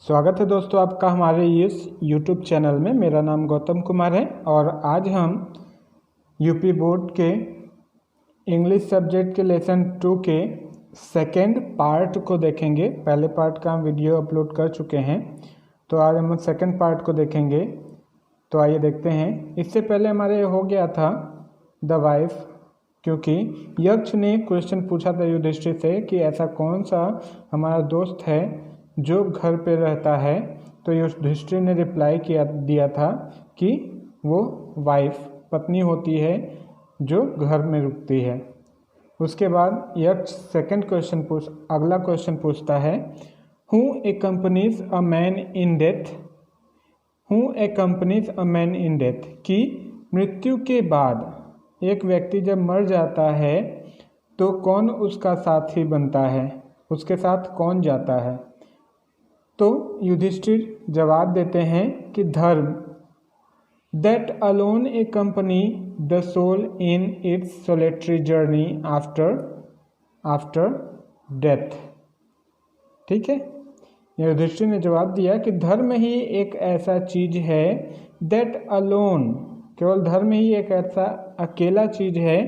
स्वागत है दोस्तों आपका हमारे इस YouTube चैनल में। मेरा नाम गौतम कुमार है और आज हम यूपी बोर्ड के इंग्लिश सब्जेक्ट के लेसन 2 के सेकेंड पार्ट को देखेंगे। पहले पार्ट का हम वीडियो अपलोड कर चुके हैं, तो आज हम सेकेंड पार्ट को देखेंगे। तो आइए देखते हैं। इससे पहले हमारे हो गया था द वाइफ, क्योंकि यक्ष ने क्वेश्चन पूछा था युधिष्ठिर से कि ऐसा कौन सा हमारा दोस्त है जो घर पे रहता है। तो युधिष्ठिर ने रिप्लाई दिया था कि वो वाइफ पत्नी होती है जो घर में रुकती है। उसके बाद यक्ष अगला क्वेश्चन पूछता है, who accompanies a man in death, कि मृत्यु के बाद एक व्यक्ति जब मर जाता है तो कौन उसका साथी बनता है, उसके साथ कौन जाता है। तो युधिष्ठिर जवाब देते हैं कि धर्म, that alone accompany the soul in its solitary journey after death. ठीक है, युधिष्ठिर ने जवाब दिया कि धर्म ही एक ऐसा चीज है, दैट अलोन, केवल धर्म ही एक ऐसा अकेला चीज है,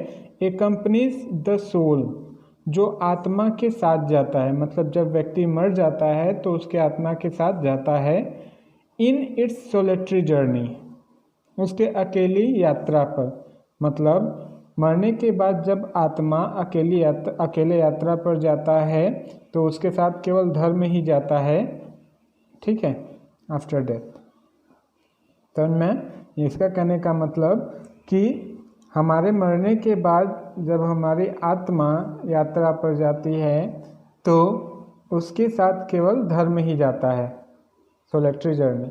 एक्कम्पनीज द सोल, जो आत्मा के साथ जाता है। मतलब जब व्यक्ति मर जाता है तो उसके आत्मा के साथ जाता है, इन इट्स सोलिटरी जर्नी, उसके अकेली यात्रा पर। मतलब मरने के बाद जब आत्मा अकेले यात्रा पर जाता है तो उसके साथ केवल धर्म ही जाता है। ठीक है, आफ्टर डेथ। तो मैं इसका कहने का मतलब कि हमारे मरने के बाद जब हमारी आत्मा यात्रा पर जाती है तो उसके साथ केवल धर्म ही जाता है, सोलिटरी जर्नी।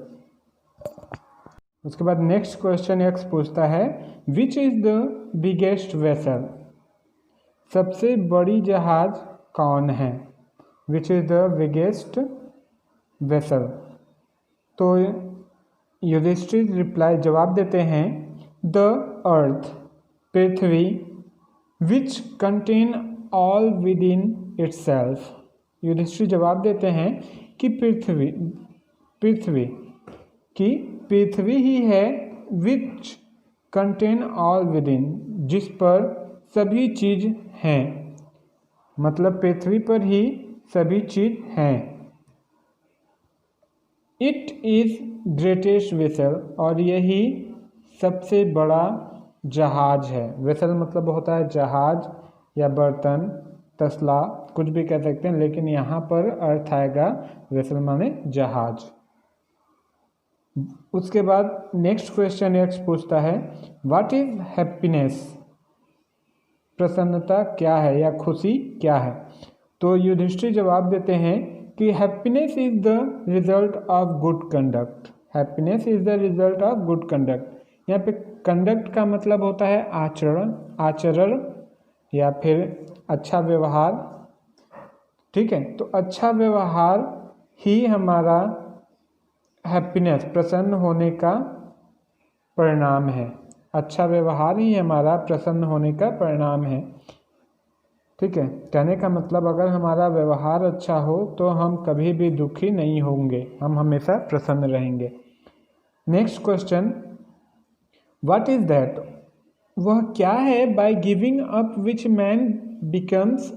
उसके बाद नेक्स्ट क्वेश्चन एक्स पूछता है, which is the biggest vessel, सबसे बड़ी जहाज कौन है। Which is the biggest vessel. तो युधिष्ठिर रिप्लाई जवाब देते हैं, द अर्थ, पृथ्वी, which contain all within itself. Yudhishthir जवाब देते हैं कि पृथ्वी ही है, which contain all within, जिस पर सभी चीज हैं। मतलब पृथ्वी पर ही सभी चीज हैं। इट इज ग्रेटेस्ट वेसल, और यही सबसे बड़ा जहाज है। वेसल मतलब होता है जहाज या बर्तन, तसला, कुछ भी कह सकते हैं, लेकिन यहाँ पर अर्थ आएगा वेसल माने जहाज। उसके बाद नेक्स्ट क्वेश्चन एक्स पूछता है, व्हाट इज हैप्पीनेस, प्रसन्नता क्या है या खुशी क्या है। तो युधिष्ठिर जवाब देते हैं कि happiness is the result of good conduct. Happiness is the result of good conduct. यहाँ पे कंडक्ट का मतलब होता है आचरण या फिर अच्छा व्यवहार। ठीक है, तो अच्छा व्यवहार ही हमारा हैप्पीनेस, प्रसन्न होने का परिणाम है। अच्छा व्यवहार ही हमारा प्रसन्न होने का परिणाम है। ठीक है, कहने का मतलब अगर हमारा व्यवहार अच्छा हो तो हम कभी भी दुखी नहीं होंगे, हम हमेशा प्रसन्न रहेंगे। Next question, what is that, वह क्या है, by giving up which man becomes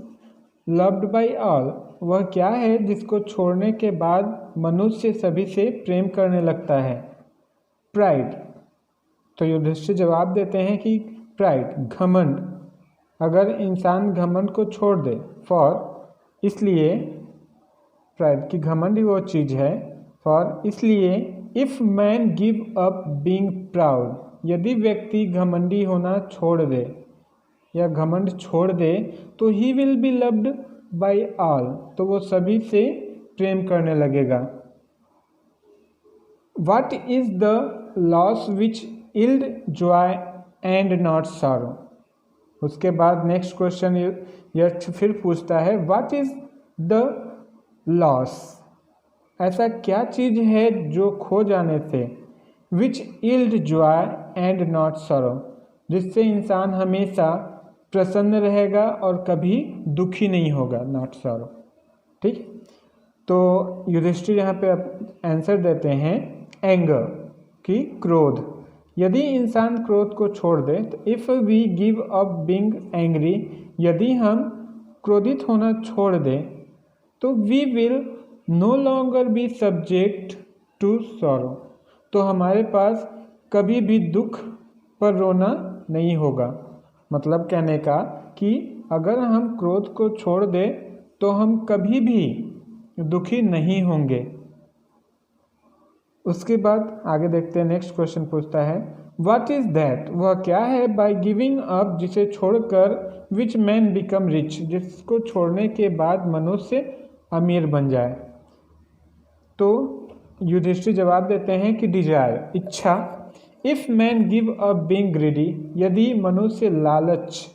loved by all, वह क्या है जिसको छोड़ने के बाद मनुष्य सभी से प्रेम करने लगता है। प्राइड। तो युधिष्ठिर जवाब देते हैं कि प्राइड, घमंड, अगर इंसान घमंड को छोड़ दे, इसलिए प्राइड की घमंड ही वो चीज़ है, इसलिए if man give up being proud, यदि व्यक्ति घमंडी होना छोड़ दे या घमंड छोड़ दे तो he will be loved by all, तो वो सभी से प्रेम करने लगेगा। What is the loss which yield joy and not sorrow. उसके बाद नेक्स्ट क्वेश्चन यक्ष फिर पूछता है, व्हाट इज द लॉस, ऐसा क्या चीज है जो खो जाने से, which yield joy and not sorrow, जिससे इंसान हमेशा प्रसन्न रहेगा और कभी दुखी नहीं होगा, नॉट सॉरो। ठीक, तो युधिष्ठिर यहाँ पे आंसर देते हैं एंगर, कि क्रोध। यदि इंसान क्रोध को छोड़ दे, तो if we give up being angry, यदि हम क्रोधित होना छोड़ दें, तो we will no longer be subject to sorrow, तो हमारे पास कभी भी दुख पर रोना नहीं होगा। मतलब कहने का कि अगर हम क्रोध को छोड़ दें तो हम कभी भी दुखी नहीं होंगे। उसके बाद आगे देखते हैं, नेक्स्ट क्वेश्चन पूछता है व्हाट इज दैट, वह क्या है, बाय गिविंग अप, जिसे छोड़कर, विच मैन बिकम रिच, जिसको छोड़ने के बाद मनुष्य अमीर बन जाए। तो युधिष्ठिर जवाब देते हैं कि डिजायर, इच्छा। If man give up being greedy, यदि मनुष्य लालच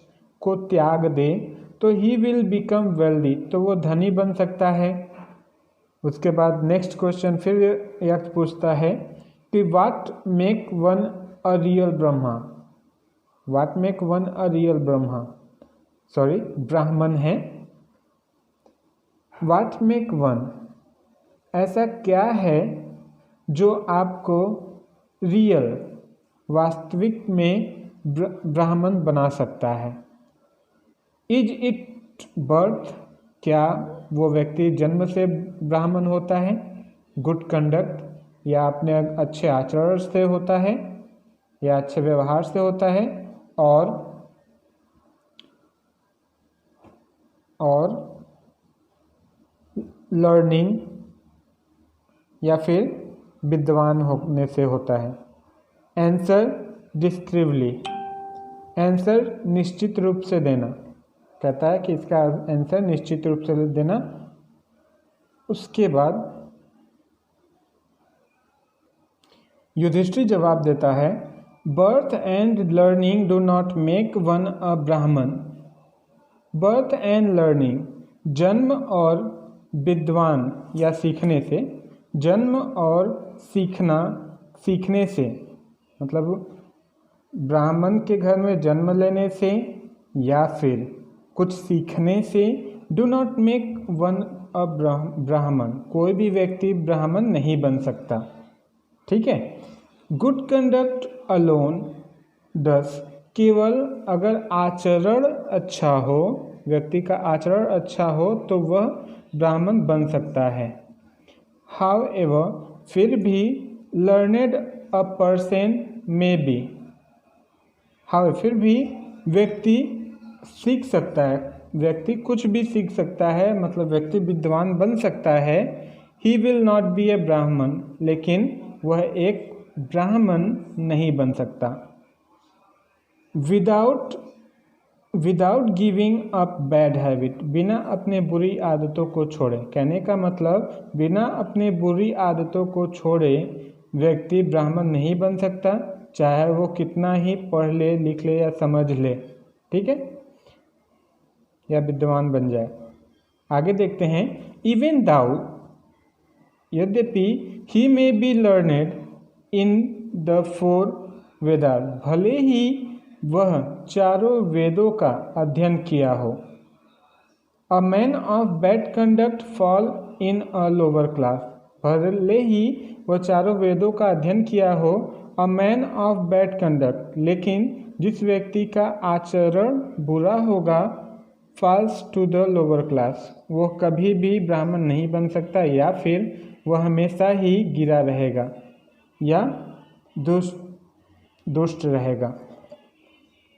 को त्याग दे, तो ही विल बिकम वेल्दी, तो वो धनी बन सकता है। उसके बाद नेक्स्ट क्वेश्चन फिर यह पूछता है कि what make one a real Brahma, what make one a real Brahma, sorry ब्राह्मण है। व्हाट मेक वन, ऐसा क्या है जो आपको रियल, वास्तविक में ब्राह्मण बना सकता है। इज इट बर्थ, क्या वो व्यक्ति जन्म से ब्राह्मण होता है। गुड कंडक्ट, या अपने अच्छे आचरण से होता है, या अच्छे व्यवहार से होता है। और लर्निंग, या फिर विद्वान होने से होता है। आंसर डिस्क्रिप्टिवली, आंसर निश्चित रूप से देना, कहता है कि इसका आंसर निश्चित रूप से देना। उसके बाद युधिष्ठिर जवाब देता है birth and learning do not make one a Brahmin. Birth and learning, जन्म और विद्वान या सीखने से, जन्म और सीखने से, मतलब ब्राह्मण के घर में जन्म लेने से या फिर कुछ सीखने से, do not make one a ब्राह्मण, कोई भी व्यक्ति ब्राह्मण नहीं बन सकता। ठीक है। गुड कंडक्ट अलोन डस, केवल अगर आचरण अच्छा हो, व्यक्ति का आचरण अच्छा हो तो वह ब्राह्मण बन सकता है। हाउएवर, फिर भी, लर्नेड अ पर्सन में बी, हाउ, फिर भी व्यक्ति सीख सकता है, व्यक्ति कुछ भी सीख सकता है, मतलब व्यक्ति विद्वान बन सकता है। ही विल नॉट बी ए ब्राह्मण, लेकिन वह एक ब्राह्मण नहीं बन सकता। Without giving up bad habit, बिना अपने बुरी आदतों को छोड़े। कहने का मतलब बिना अपने बुरी आदतों को छोड़े व्यक्ति ब्राह्मण नहीं बन सकता, चाहे वो कितना ही पढ़ ले, लिख ले या समझ ले। ठीक है, या विद्वान बन जाए। आगे देखते हैं, इवन दाउ, यद्यपि, he may be learned in the 4 Vedas, भले ही वह चारों वेदों का अध्ययन किया हो। A man of bad conduct fall in a lower class, भले ही वह चारों वेदों का अध्ययन किया हो। A man of bad conduct, लेकिन जिस व्यक्ति का आचरण बुरा होगा, falls to the lower class, वो कभी भी ब्राह्मण नहीं बन सकता, या फिर वह हमेशा ही गिरा रहेगा या दुष्ट रहेगा।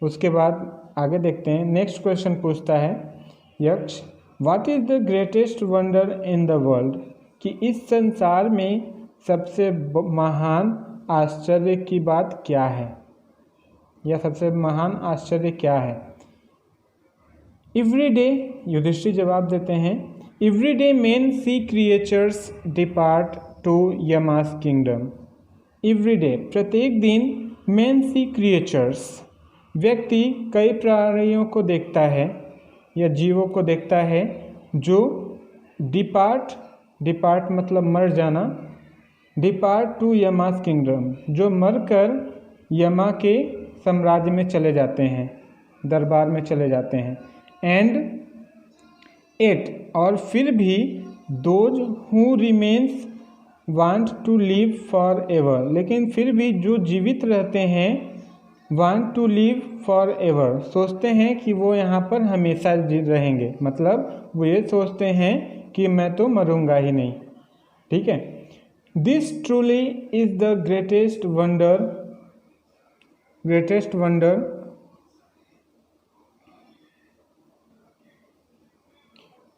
उसके बाद आगे देखते हैं, नेक्स्ट क्वेश्चन पूछता है यक्ष, what is the greatest wonder in the world, कि इस संसार में सबसे महान आश्चर्य की बात क्या है, या सबसे महान आश्चर्य क्या है। एवरी डे, युधिष्ठिर जवाब देते हैं, every day men see creatures depart to Yama's kingdom. Every day, प्रत्येक दिन, मेन सी क्रिएचर्स, व्यक्ति कई प्राणियों को देखता है या जीवों को देखता है जो डिपार्ट मतलब मर जाना, डिपार्ट टू यमास किंगडम, जो मरकर यमा के साम्राज्य में चले जाते हैं, दरबार में चले जाते हैं। एंड 8, और फिर भी, those who remains want to live forever, लेकिन फिर भी जो जीवित रहते हैं want to live forever, सोचते हैं कि वो यहाँ पर हमेशा रहेंगे, मतलब वो ये सोचते हैं कि मैं तो मरूंगा ही नहीं। ठीक है। This truly is the greatest wonder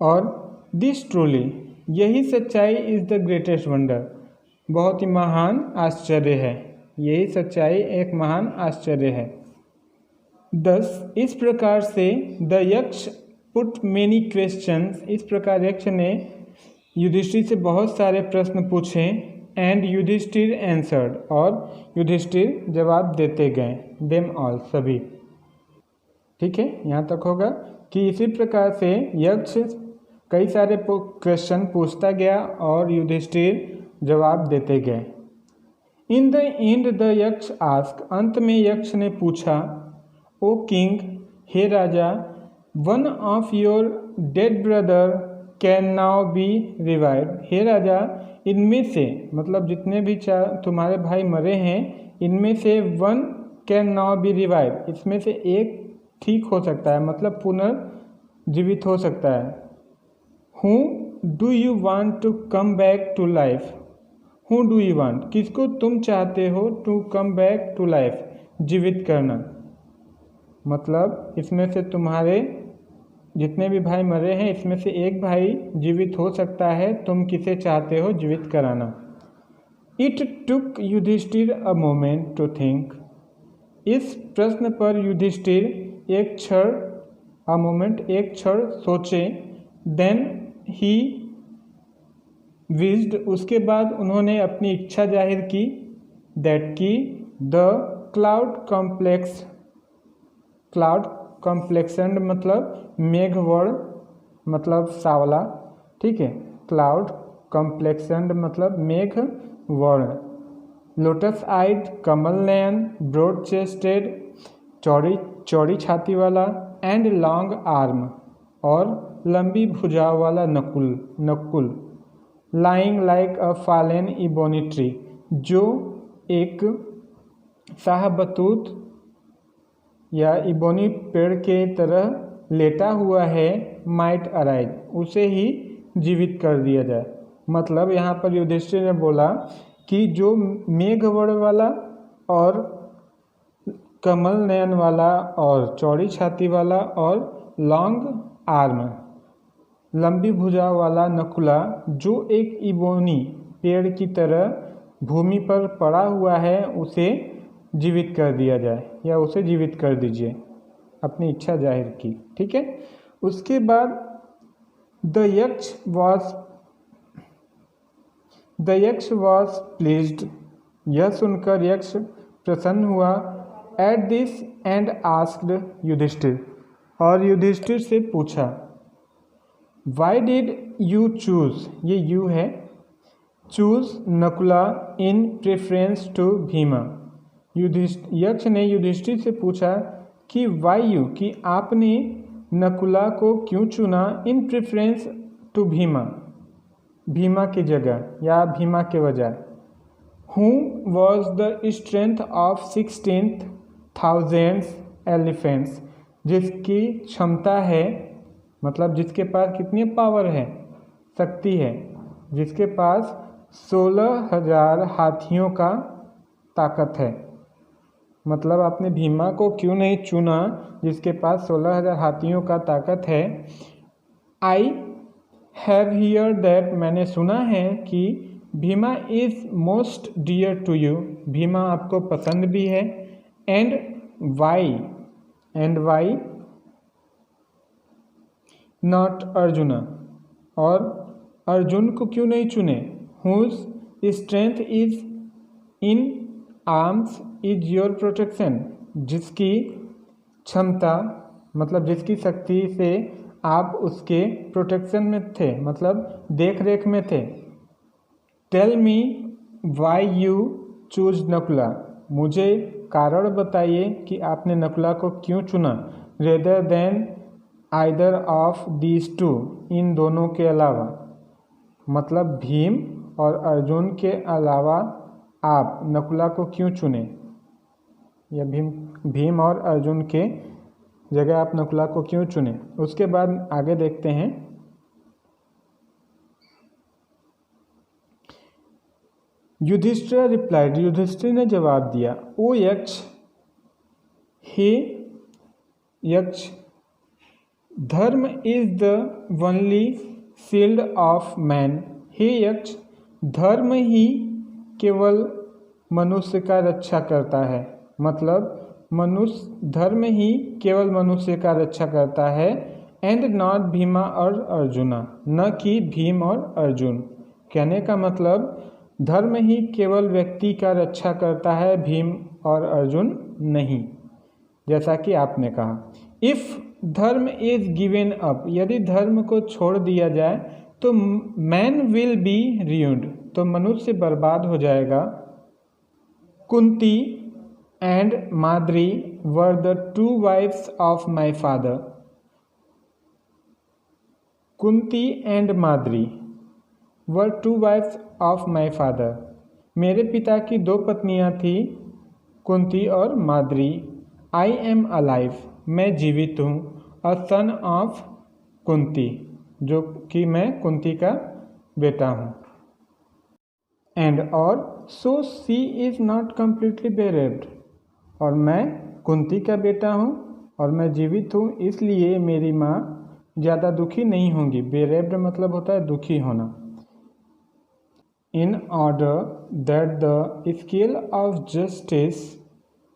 और दिस ट्रूली, यही सच्चाई इज द ग्रेटेस्ट वंडर, बहुत ही महान आश्चर्य है, यही सच्चाई एक महान आश्चर्य है। 10 इस प्रकार से द यक्ष पुट मेनी क्वेश्चंस, इस प्रकार यक्ष ने युधिष्ठिर से बहुत सारे प्रश्न पूछे। एंड युधिष्ठिर एंसर्ड, और युधिष्ठिर जवाब देते गए। देम ऑल, सभी। ठीक है, यहाँ तक होगा कि इसी प्रकार से यक्ष कई सारे क्वेश्चन पूछता गया और युधिष्ठिर जवाब देते गए। In the end the Yaksha ask, अंत में यक्ष ने पूछा, ओ किंग, हे राजा, one of your dead brother can now be revived, हे राजा, इनमें से, मतलब जितने भी तुम्हारे भाई मरे हैं, इनमें से one can now be revived, इसमें से एक ठीक हो सकता है, मतलब पुनर्जीवित हो सकता है। Who do you want to come back to life, who do you want, किसको तुम चाहते हो, to come back to life, जीवित करना, मतलब इसमें से तुम्हारे जितने भी भाई मरे हैं इसमें से एक भाई जीवित हो सकता है, तुम किसे चाहते हो जीवित कराना। It took Yudhishthir a moment to think, इस प्रश्न पर युधिष्ठिर एक क्षण सोचे। देन ही विज्ड, उसके बाद उन्होंने अपनी इच्छा जाहिर की। दैट की द क्लाउड कॉम्प्लेक्सेंड मतलब मेघवर्ण, मतलब सावला। ठीक है, क्लाउड कॉम्प्लेक्सेंड मतलब मेघवर्ण। लोटस आइड, कमल नयन, ब्रॉड चेस्टेड, चौड़ी छाती वाला, एंड लॉन्ग आर्म, और लंबी भुजाओं वाला नकुल। लाइंग लाइक अ फॉलन इबोनी ट्री, जो एक शाहबतूत या इबोनी पेड़ के तरह लेटा हुआ है। माइट अराइज, उसे ही जीवित कर दिया जाए। मतलब यहाँ पर युधिष्ठिर ने बोला कि जो मेघवर्ण वाला और कमल नयन वाला और चौड़ी छाती वाला और लॉन्ग आर्म, लंबी भुजा वाला नकुला, जो एक इबोनी पेड़ की तरह भूमि पर पड़ा हुआ है, उसे जीवित कर दिया जाए या उसे जीवित कर दीजिए, अपनी इच्छा जाहिर की। ठीक है, उसके बाद द यक्ष वॉज प्लीज्ड, यह सुनकर यक्ष प्रसन्न हुआ। At this and asked Yudhishthir, और युधिष्ठिर से पूछा, वाई डिड यू चूज, ये यू है, choose Nakula in preference to Bhima. Yaksha ने युधिष्ठिर से पूछा कि वाई यू, कि आपने नकुला को क्यों चुना, इन प्रेफरेंस टू भीमा, भीमा की जगह या भीमा के बजाय। Who was the strength of 16,000 elephants, जिसकी क्षमता है, मतलब जिसके पास कितनी पावर है, शक्ति है, जिसके पास 16,000 हाथियों का ताकत है। मतलब आपने भीमा को क्यों नहीं चुना जिसके पास 16,000 हाथियों का ताकत है। आई हैव हियर दैट, मैंने सुना है कि Bhima is most dear to you, Bhima आपको पसंद भी है। एंड वाई नॉट अर्जुना, और अर्जुन को क्यों नहीं चुने। Whose strength is in arms is your protection, जिसकी क्षमता मतलब जिसकी शक्ति से आप उसके प्रोटेक्शन में थे, मतलब देख रेख में थे। Tell me why you choose Nakula, मुझे कारण बताइए कि आपने नकुला को क्यों चुना। Rather than either of these two, इन दोनों के अलावा। मतलब भीम और अर्जुन के अलावा आप नकुला को क्यों चुने, या भीम और अर्जुन के जगह आप नकुला को क्यों चुने। उसके बाद आगे देखते हैं। युधिष्ठिर रिप्लाइड, युधिष्ठिर ने जवाब दिया, ओ यक्ष, हे Yaksha, dharma is the only shield of man. हे यक्ष, धर्म ही केवल मनुष्य का रक्षा करता है, मतलब धर्म ही केवल मनुष्य का रक्षा करता है। एंड नॉट भीमा और अर्जुना, न कि भीम और अर्जुन। कहने का मतलब धर्म ही केवल व्यक्ति का रक्षा करता है, भीम और अर्जुन नहीं, जैसा कि आपने कहा। इफ़ धर्म इज गिवन अप, यदि धर्म को छोड़ दिया जाए तो मैन विल बी ruined, तो मनुष्य बर्बाद हो जाएगा। Kunti and Madri were the two wives of my father. Kunti and Madri were two wives of my father, मेरे पिता की दो पत्नियां थी, कुंती और माद्री। आई एम अलाइव, मैं जीवित हूँ। अ सन ऑफ कुंती, जो कि मैं कुंती का बेटा हूँ। एंड और सो सी इज़ नॉट कम्प्लीटली बेरेव्ड, और मैं कुंती का बेटा हूँ और मैं जीवित हूँ, इसलिए मेरी माँ ज़्यादा दुखी नहीं होंगी। बेरेव्ड मतलब होता है दुखी होना। In order that the scale of justice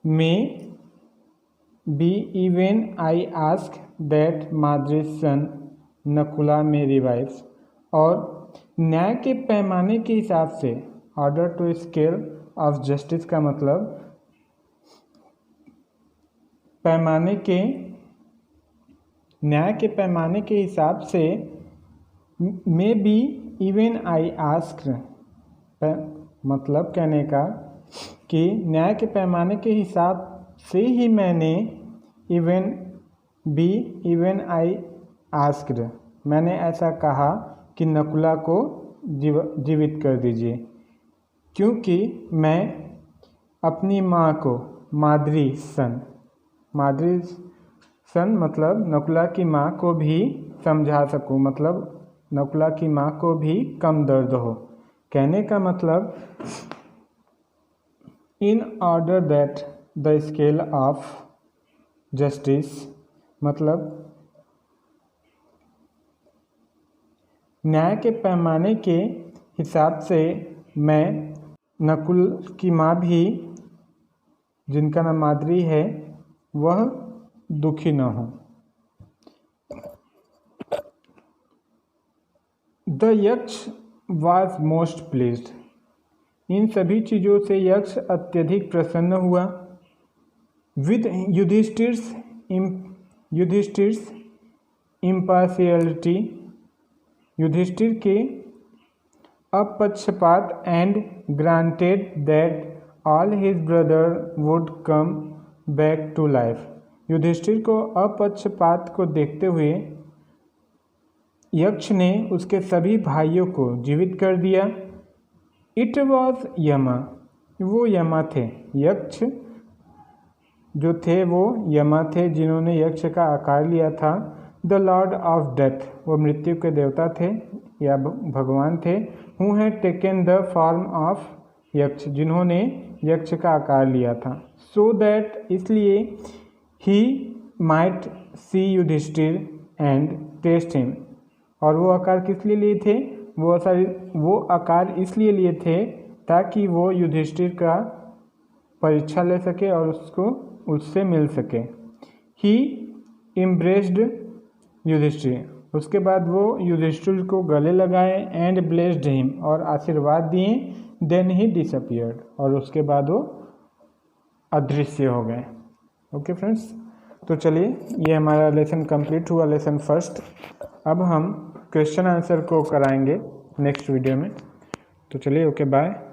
may be even, I ask that Madri's son Nakula may revive। और न्याय के पैमाने के हिसाब से, order to scale of justice का मतलब न्याय के पैमाने के हिसाब से, may be even I ask, मतलब कहने का कि न्याय के पैमाने के हिसाब से ही मैंने इवन आई आस्क्ड, मैंने ऐसा कहा कि नकुला को जीवित कर दीजिए, क्योंकि मैं अपनी माँ को माद्री सन मतलब नकुला की माँ को भी समझा सकूं, मतलब नकुला की माँ को भी कम दर्द हो। कहने का मतलब in order that the scale of justice, मतलब न्याय के पैमाने के हिसाब से मैं नकुल की माँ भी, जिनका नाम माद्री है, वह दुखी न हो। द यक्ष was most pleased, इन सभी चीज़ों से यक्ष अत्यधिक प्रसन्न हुआ। विद युधिष्ठिर्स इम्पार्शियलिटी, युधिष्ठिर के अपक्षपात, and granted that all his brother would come back to life, Yudhishthira को अपक्षपात को देखते हुए यक्ष ने उसके सभी भाइयों को जीवित कर दिया। इट वॉज यमा, वो यमा थे, यक्ष जो थे वो यमा थे, जिन्होंने यक्ष का आकार लिया था। द लॉर्ड ऑफ डेथ, वो मृत्यु के देवता थे या भगवान थे। Who had taken the form of यक्ष, जिन्होंने यक्ष का आकार लिया था। सो दैट, इसलिए, he might see Yudhishthir and test him, और वो आकार किस लिए लिए थे, वो आकार इसलिए लिए थे ताकि वो युधिष्ठिर का परीक्षा ले सके और उससे मिल सके। ही एम्ब्रेस्ड युधिष्ठिर, उसके बाद वो युधिष्ठिर को गले लगाए। एंड ब्लेस्ड हिम, और आशीर्वाद दिए। देन ही डिसअपियर्ड, और उसके बाद वो अदृश्य हो गए। ओके फ्रेंड्स, तो चलिए ये हमारा लेसन कंप्लीट हुआ, लेसन फर्स्ट। अब हम क्वेश्चन आंसर को कराएंगे नेक्स्ट वीडियो में। तो चलिए, ओके बाय।